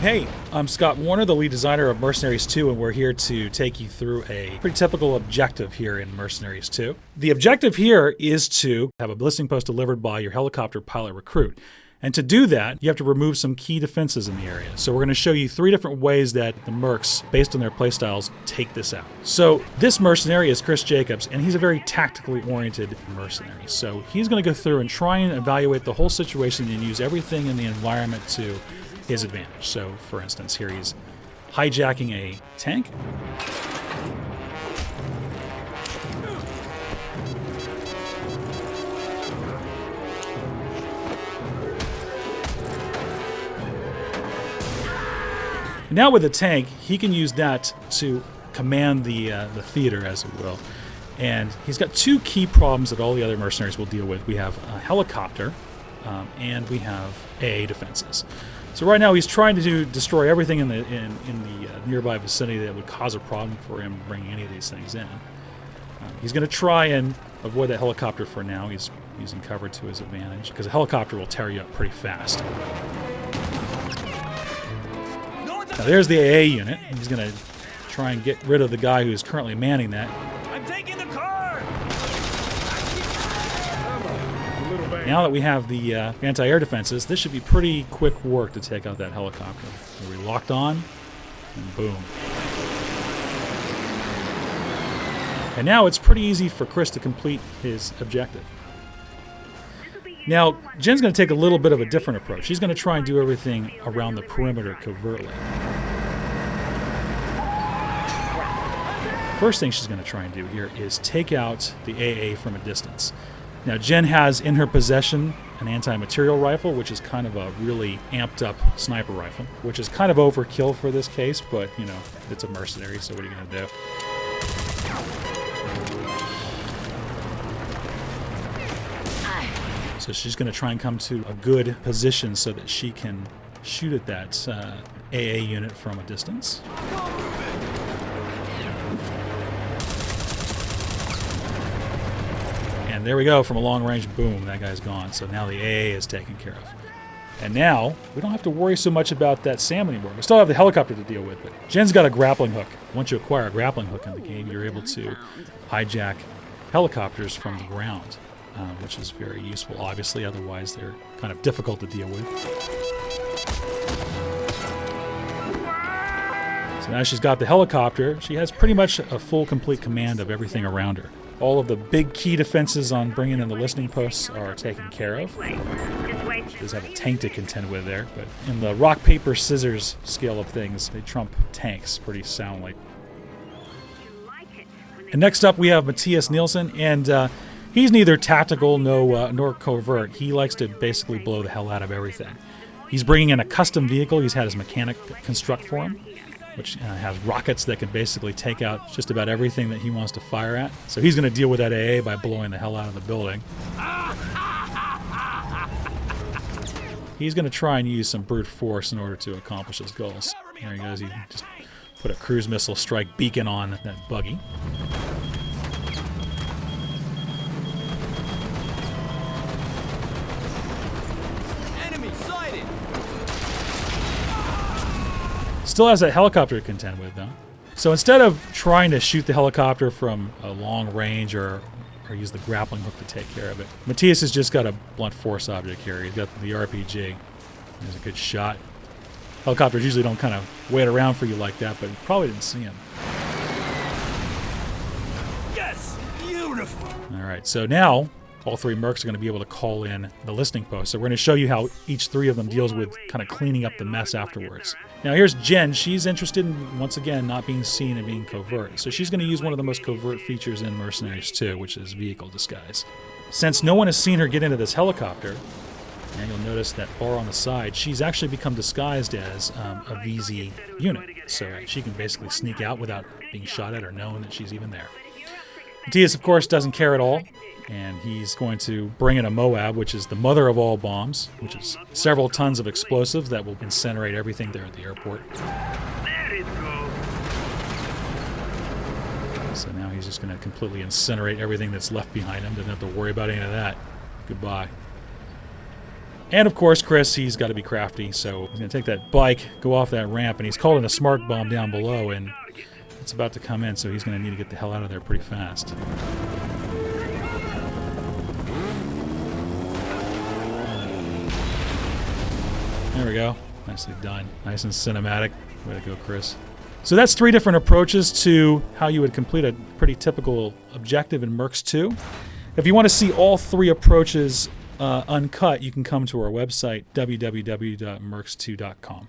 Hey, I'm Scott Warner, the lead designer of Mercenaries 2, and we're here to take you through a pretty typical objective here in Mercenaries 2. The objective here is to have a listening post delivered by your helicopter pilot recruit. And to do that, you have to remove some key defenses in the area. So we're going to show you 3 different ways that the mercs, based on their playstyles, take this out. So this mercenary is Chris Jacobs, and he's a very tactically oriented mercenary. So he's going to go through and try and evaluate the whole situation and use everything in the environment to his advantage. So, for instance, here he's hijacking a tank. Now with the tank, he can use that to command the theater, as it will. And he's got 2 key problems that all the other mercenaries will deal with. We have a helicopter, and we have AA defenses. So right now he's trying to destroy everything in the nearby vicinity that would cause a problem for him bringing any of these things in. He's going to try and avoid that helicopter for now. He's using cover to his advantage because a helicopter will tear you up pretty fast. Now there's the AA unit. He's going to try and get rid of the guy who's currently manning that. I'm taking the car! Now that we have the anti-air defenses, this should be pretty quick work to take out that helicopter. So we locked on, and boom. And now it's pretty easy for Chris to complete his objective. Now, Jen's going to take a little bit of a different approach. She's going to try and do everything around the perimeter covertly. First thing she's going to try and do here is take out the AA from a distance. Now, Jen has in her possession an anti-material rifle, which is kind of a really amped up sniper rifle, which is kind of overkill for this case, but, you know, it's a mercenary, so what are you going to do? So she's going to try and come to a good position so that she can shoot at that AA unit from a distance. And there we go, from a long range, boom, that guy's gone. So now the AA is taken care of. And now, we don't have to worry so much about that SAM anymore. We still have the helicopter to deal with, but Jen's got a grappling hook. Once you acquire a grappling hook in the game, you're able to hijack helicopters from the ground, which is very useful, obviously. Otherwise, they're kind of difficult to deal with. So now she's got the helicopter. She has pretty much a full, complete command of everything around her. All of the big key defenses on bringing in the listening posts are taken care of. She does have a tank to contend with there, but in the rock, paper, scissors scale of things, they trump tanks pretty soundly. And next up, we have Mattias Nielsen, and he's neither tactical nor covert. He likes to basically blow the hell out of everything. He's bringing in a custom vehicle he's had his mechanic construct for him, which has rockets that can basically take out just about everything that he wants to fire at. So he's going to deal with that AA by blowing the hell out of the building. He's going to try and use some brute force in order to accomplish his goals. There he goes. He just put a cruise missile strike beacon on that buggy. Still has that helicopter to contend with, though. So instead of trying to shoot the helicopter from a long range or use the grappling hook to take care of it, Mattias has just got a blunt force object here. He's got the RPG. There's a good shot. Helicopters usually don't kind of wait around for you like that, but you probably didn't see him. Yes! Beautiful! All right, so now all 3 mercs are going to be able to call in the listening post. So we're going to show you how each 3 of them deals with kind of cleaning up the mess afterwards. Now here's Jen. She's interested in, once again, not being seen and being covert. So she's going to use one of the most covert features in Mercenaries 2, which is vehicle disguise. Since no one has seen her get into this helicopter, and you'll notice that bar on the side, she's actually become disguised as a VZ unit. So she can basically sneak out without being shot at or knowing that she's even there. Mattias, of course, doesn't care at all. And he's going to bring in a Moab, which is the mother of all bombs, which is several tons of explosives that will incinerate everything there at the airport. So now he's just going to completely incinerate everything that's left behind him. Doesn't have to worry about any of that. Goodbye. And of course, Chris, he's got to be crafty, so he's going to take that bike, go off that ramp, and he's called in a smart bomb down below, and it's about to come in, so he's going to need to get the hell out of there pretty fast. There we go. Nicely done. Nice and cinematic. Way to go, Chris. So that's 3 different approaches to how you would complete a pretty typical objective in Mercs 2. If you want to see all 3 approaches uncut, you can come to our website, www.mercs2.com.